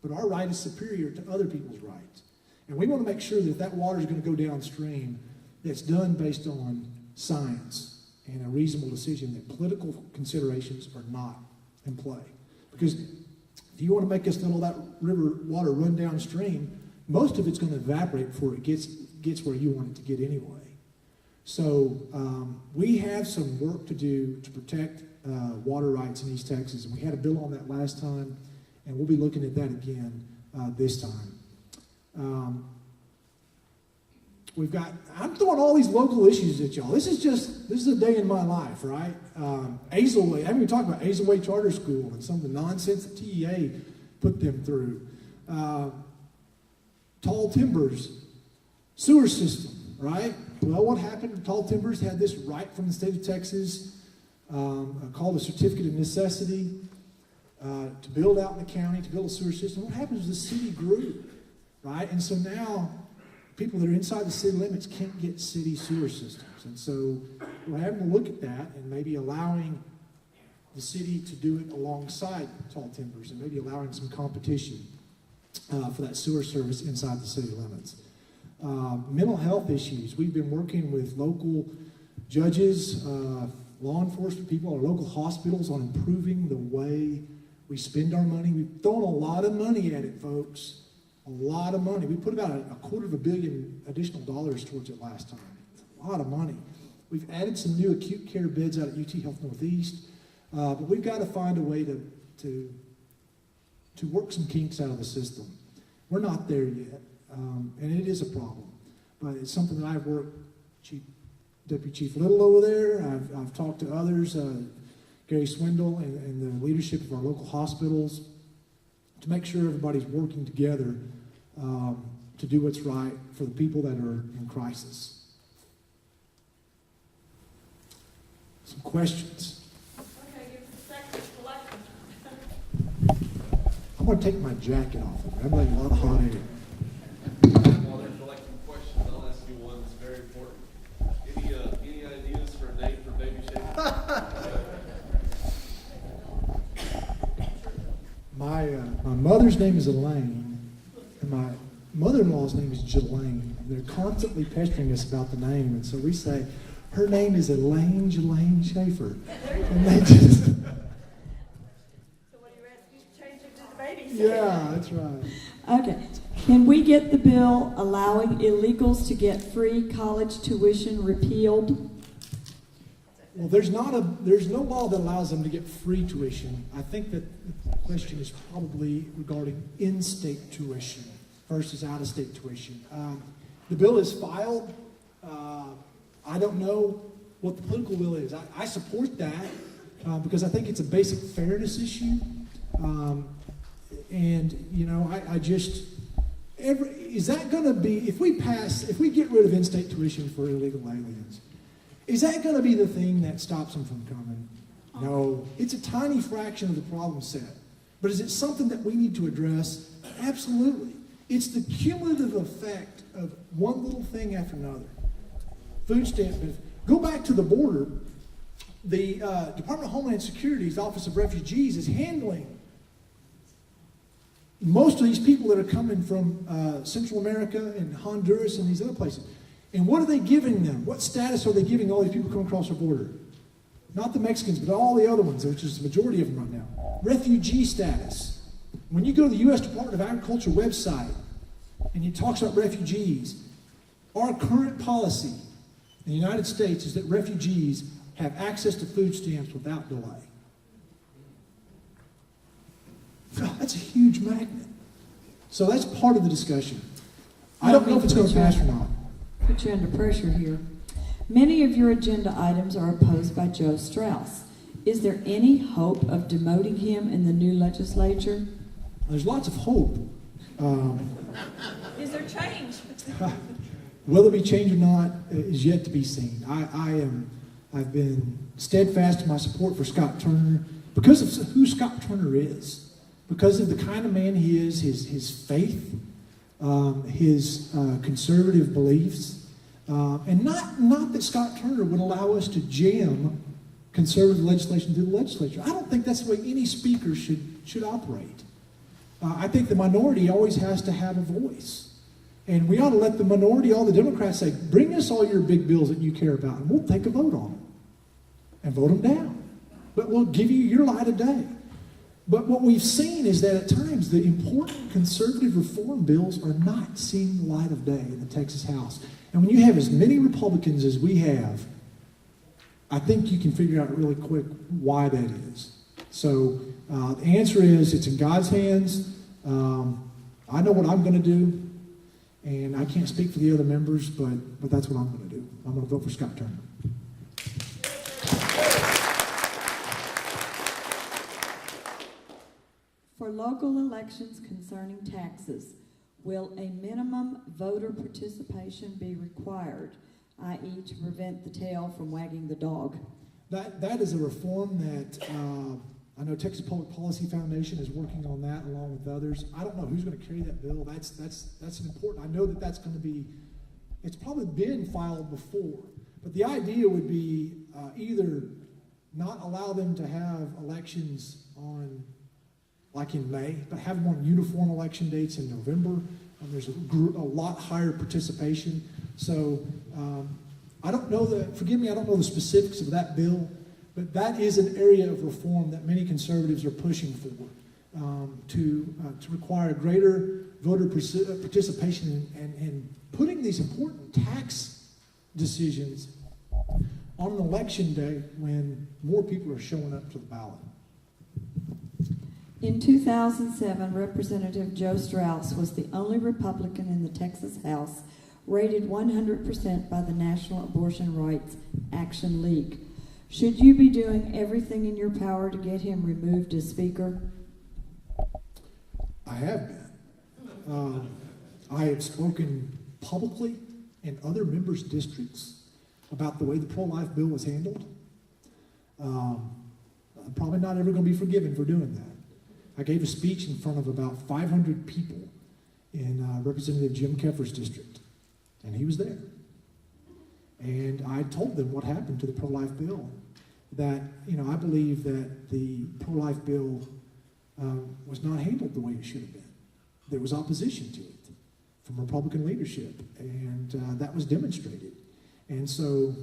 But our right is superior to other people's rights. And we want to make sure that if that water is going to go downstream, that's done based on science and a reasonable decision, that political considerations are not in play. Because if you want to make us let all that river water run downstream, most of it's going to evaporate before it gets where you want it to get anyway. So we have some work to do to protect water rights in East Texas, and we had a bill on that last time, and we'll be looking at that again this time. I'm throwing all these local issues at y'all. This is a day in my life, right? Hazelway, I haven't even talked about Hazelway Charter School and some of the nonsense that TEA put them through. Tall Timbers, sewer system, right? Well, what happened? Tall Timbers had this right from the state of Texas called a certificate of necessity to build out in the county, to build a sewer system. What happens is the city grew, right? And so now people that are inside the city limits can't get city sewer systems. And so we're having to look at that and maybe allowing the city to do it alongside Tall Timbers and maybe allowing some competition for that sewer service inside the city limits. Mental health issues. We've been working with local judges, law enforcement people, our local hospitals on improving the way we spend our money. We've thrown a lot of money at it, folks. A lot of money. We put about $250 million additional dollars towards it last time. It's a lot of money. We've added some new acute care beds out at UT Health Northeast, but we've got to find a way to work some kinks out of the system. We're not there yet, and it is a problem, but it's something that I've worked. Deputy Chief Little over there. I've talked to others, Gary Swindle, and the leadership of our local hospitals, to make sure everybody's working together to do what's right for the people that are in crisis. Some questions? Okay, give us a second selection. I'm going to take my jacket off. I'm letting a lot of hot air. While they're collecting questions, I'll ask you one that's very important. Any ideas for a name for Baby Schaefer? My mother's name is Elaine, and my mother-in-law's name is Jelaine. They're constantly pestering us about the name, and so we say, her name is Elaine Jelaine Schaefer. And they just... So what do you ready to change it to the baby babysitter. Yeah, that's right. Okay. Can we get the bill allowing illegals to get free college tuition repealed? Well, there's no law that allows them to get free tuition. I think that the question is probably regarding in-state tuition versus out-of-state tuition. The bill is filed. I don't know what the political will is. I support that because I think it's a basic fairness issue. And, you know, is that going to be, if we get rid of in-state tuition for illegal aliens, is that going to be the thing that stops them from coming? No. It's a tiny fraction of the problem set. But is it something that we need to address? Absolutely. It's the cumulative effect of one little thing after another. Food stamp benefit. Go back to the border. The Department of Homeland Security's Office of Refugees is handling most of these people that are coming from Central America and Honduras and these other places. And what are they giving them? What status are they giving all these people coming across our border? Not the Mexicans, but all the other ones, which is the majority of them right now. Refugee status. When you go to the U.S. Department of Agriculture website and it talks about refugees, our current policy in the United States is that refugees have access to food stamps without delay. That's a huge magnet. So that's part of the discussion. I don't know if it's going to pass or not. Put you under pressure here. Many of your agenda items are opposed by Joe Straus. Is there any hope of demoting him in the new legislature? There's lots of hope. Is there change? Will there be change or not is yet to be seen. I've been steadfast in my support for Scott Turner because of who Scott Turner is, because of the kind of man he is, his faith, his conservative beliefs, and not that Scott Turner would allow us to jam conservative legislation through the legislature. I don't think that's the way any speaker should operate. I think the minority always has to have a voice. And we ought to let the minority, all the Democrats say, bring us all your big bills that you care about, and we'll take a vote on them. And vote them down. But we'll give you your light of day. But what we've seen is that at times the important conservative reform bills are not seeing the light of day in the Texas House. And when you have as many Republicans as we have, I think you can figure out really quick why that is. So the answer is it's in God's hands. I know what I'm going to do. And I can't speak for the other members, but that's what I'm going to do. I'm going to vote for Scott Turner. For local elections concerning taxes, will a minimum voter participation be required, i.e. to prevent the tail from wagging the dog? That is a reform that I know Texas Public Policy Foundation is working on that along with others. I don't know who's going to carry that bill. That's an important. I know that's going to be. It's probably been filed before, but the idea would be either not allow them to have elections on, like in May, but have them on uniform election dates in November. There's a lot higher participation. So I don't know forgive me, I don't know the specifics of that bill, but that is an area of reform that many conservatives are pushing for, to require greater voter participation and putting these important tax decisions on an election day when more people are showing up to the ballot. In 2007, Representative Joe Straus was the only Republican in the Texas House rated 100% by the National Abortion Rights Action League. Should you be doing everything in your power to get him removed as Speaker? I have been. I have spoken publicly in other members' districts about the way the pro-life bill was handled. I'm probably not ever going to be forgiven for doing that. I gave a speech in front of about 500 people in Representative Jim Keffer's district, and he was there. And I told them what happened to the pro-life bill, that, I believe that the pro-life bill was not handled the way it should have been. There was opposition to it from Republican leadership, and that was demonstrated. And so,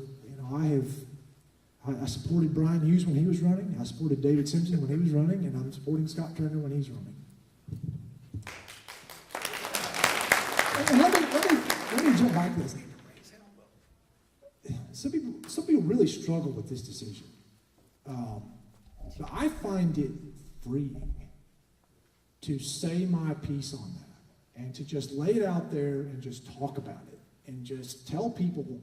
I supported Brian Hughes when he was running. I supported David Simpson when he was running, and I'm supporting Scott Turner when he's running. And let me jump back to this. Some people really struggle with this decision. But I find it freeing to say my piece on that and to just lay it out there and just talk about it and just tell people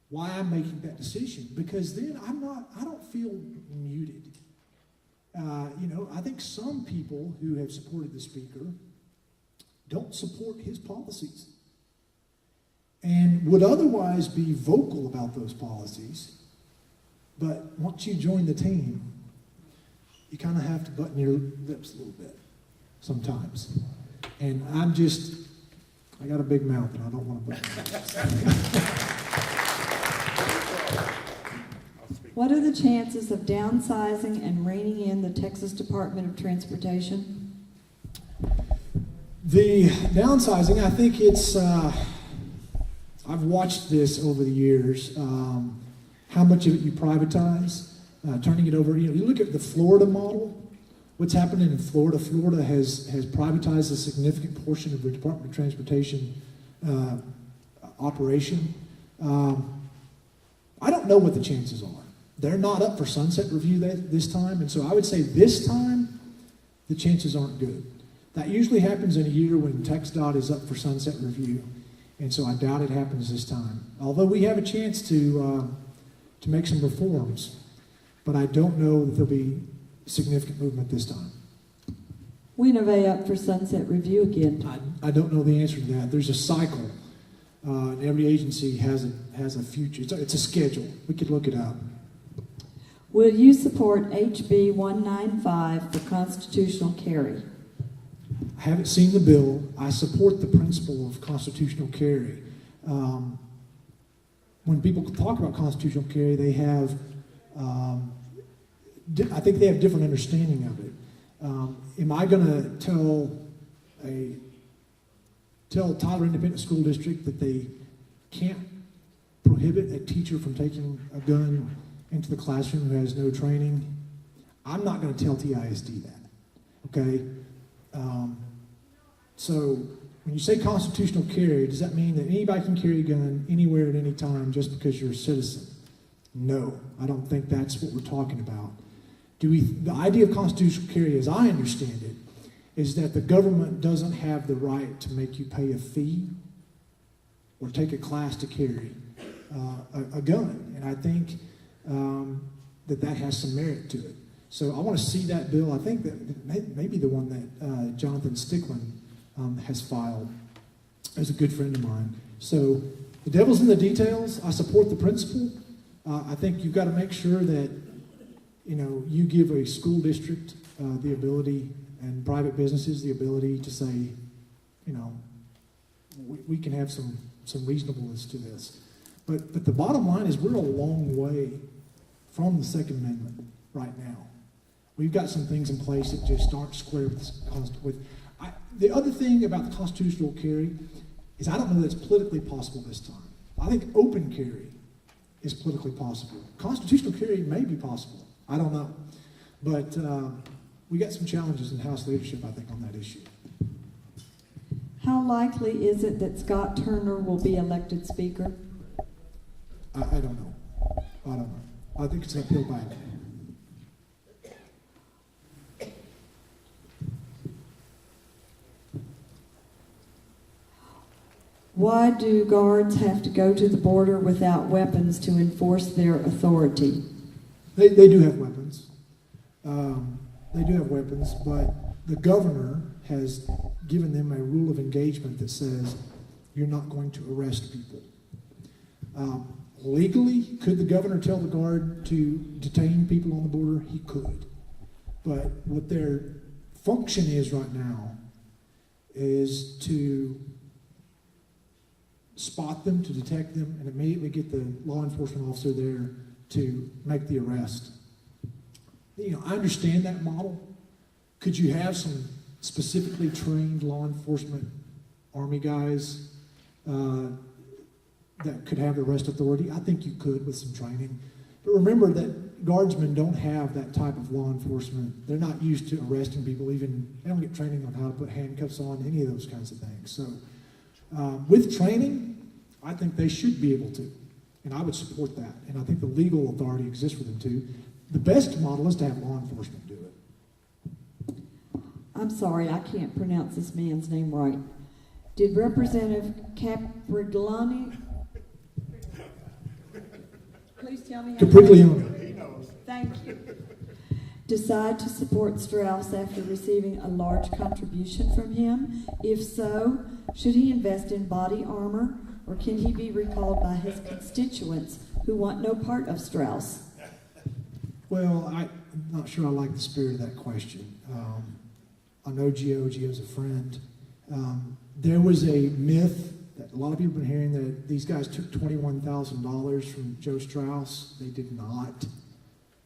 why I'm making that decision, because then I don't feel muted. I think some people who have supported the speaker don't support his policies and would otherwise be vocal about those policies. But once you join the team, you kind of have to button your lips a little bit sometimes. And I got a big mouth and I don't want to button my lips. What are the chances of downsizing and reining in the Texas Department of Transportation? The downsizing, I think it's, I've watched this over the years, how much of it you privatize, turning it over. You look at the Florida model, what's happening in Florida. Florida has privatized a significant portion of the Department of Transportation operation. I don't know what the chances are. They're not up for sunset review this time, and so I would say this time, the chances aren't good. That usually happens in a year when TxDOT is up for sunset review, and so I doubt it happens this time. Although we have a chance to make some reforms, but I don't know that there'll be significant movement this time. When are they up for sunset review again? I don't know the answer to that. There's a cycle, and every agency has a future. It's a schedule. We could look it up. Will you support HB 195 for constitutional carry? I haven't seen the bill. I support the principle of constitutional carry. When people talk about constitutional carry, they have, I think they have different understanding of it. Am I going to tell Tyler Independent School District that they can't prohibit a teacher from taking a gun into the classroom who has no training? I'm not going to tell TxDOT that, okay? So when you say constitutional carry, does that mean that anybody can carry a gun anywhere at any time just because you're a citizen? No, I don't think that's what we're talking about. The idea of constitutional carry, as I understand it, is that the government doesn't have the right to make you pay a fee or take a class to carry a gun. And I think that has some merit to it. So I want to see that bill. I think that maybe the one that Jonathan Stickland has filed as a good friend of mine. So the devil's in the details. I support the principle. I think you've got to make sure that you give a school district the ability and private businesses the ability to say, we can have some reasonableness to this. But the bottom line is we're a long way from the Second Amendment right now. We've got some things in place that just aren't square with the other thing about the constitutional carry is I don't know that it's politically possible this time. I think open carry is politically possible. Constitutional carry may be possible. I don't know. But we got some challenges in House leadership, I think, on that issue. How likely is it that Scott Turner will be elected Speaker? I don't know. I don't know. I think it's an uphill battle. Why do guards have to go to the border without weapons to enforce their authority? They do have weapons. They do have weapons, but the governor has given them a rule of engagement that says you're not going to arrest people. Legally, could the governor tell the guard to detain people on the border? He could. But what their function is right now is to spot them, to detect them, and immediately get the law enforcement officer there to make the arrest. I understand that model. Could you have some specifically trained law enforcement Army guys that could have the arrest authority? I think you could with some training. But remember that guardsmen don't have that type of law enforcement. They're not used to arresting people. They don't get training on how to put handcuffs on, any of those kinds of things. So With training, I think they should be able to, and I would support that. And I think the legal authority exists for them to. The best model is to have law enforcement do it. I'm sorry, I can't pronounce this man's name right. Did Representative Capriglione, please tell me how Capriglione. Thank you. Decide to support Straus after receiving a large contribution from him? If so, should he invest in body armor, or can he be recalled by his constituents who want no part of Straus? Well, I'm not sure I like the spirit of that question. I know Gio's a friend. There was a myth that a lot of people have been hearing that these guys took $21,000 from Joe Straus. They did not.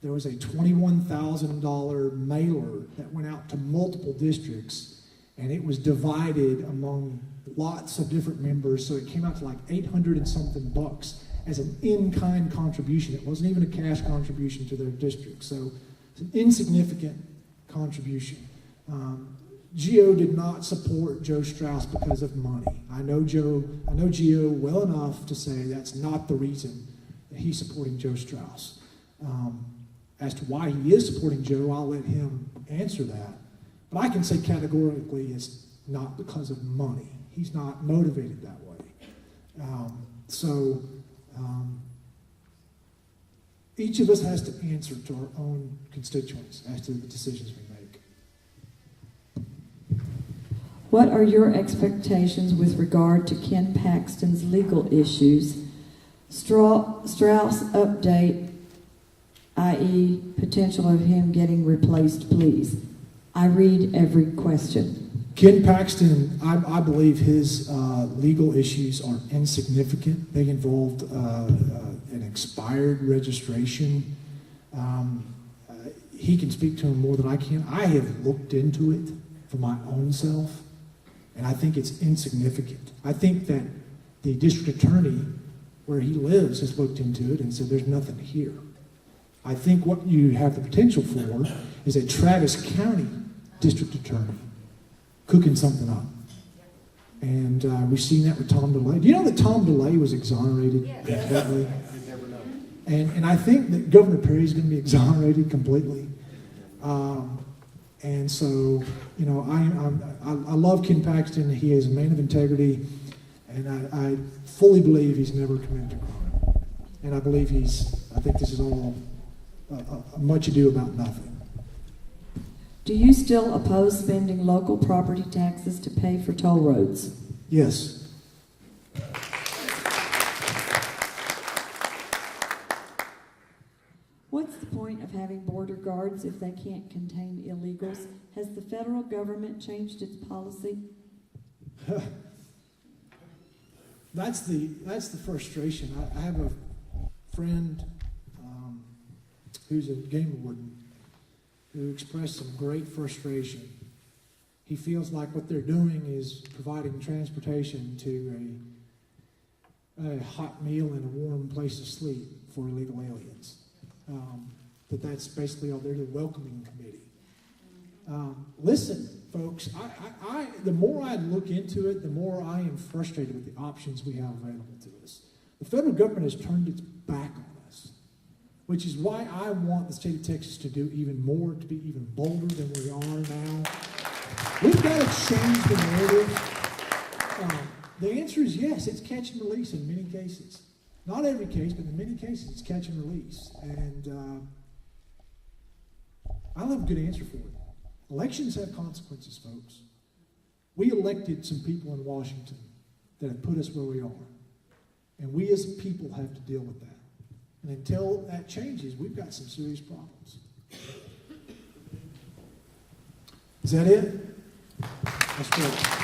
There was a $21,000 mailer that went out to multiple districts, and it was divided among lots of different members, so it came out to like 800 and something bucks as an in-kind contribution. It wasn't even a cash contribution to their district, so it's an insignificant contribution. Gio did not support Joe Straus because of money. I know Gio well enough to say that's not the reason that he's supporting Joe Straus. As to why he is supporting Joe, I'll let him answer that. But I can say categorically it's not because of money. He's not motivated that way. Each of us has to answer to our own constituents as to the decisions we make. What are your expectations with regard to Ken Paxton's legal issues? Straus update, i.e. potential of him getting replaced, please. I read every question. Ken Paxton, I believe his legal issues are insignificant. They involved an expired registration. He can speak to them more than I can. I have looked into it for my own self, and I think it's insignificant. I think that the district attorney where he lives has looked into it and said there's nothing here. I think what you have the potential for is a Travis County district attorney cooking something up. And we've seen that with Tom DeLay. Do you know that Tom DeLay was exonerated completely? And I think that Governor Perry is going to be exonerated completely. And so, you know, I love Ken Paxton. He is a man of integrity, and I fully believe he's never committed a crime. And I think this is all a much ado about nothing. Do you still oppose spending local property taxes to pay for toll roads? Yes. What's the point of having border guards if they can't contain illegals? Has the federal government changed its policy? That's the frustration. I have a friend who's a game warden who expressed some great frustration. He feels like what they're doing is providing transportation to a hot meal and a warm place to sleep for illegal aliens. That's basically all they're the welcoming committee. Listen, folks, the more I look into it, the more I am frustrated with the options we have available to us. The federal government has turned its back on us, which is why I want the state of Texas to do even more, to be even bolder than we are now. We've got to change the narrative. The answer is yes, it's catch and release in many cases. Not every case, but in many cases, it's catch and release. And I don't have a good answer for it. Elections have consequences, folks. We elected some people in Washington that have put us where we are. And we as a people have to deal with that. And until that changes, we've got some serious problems. Is that it? That's great.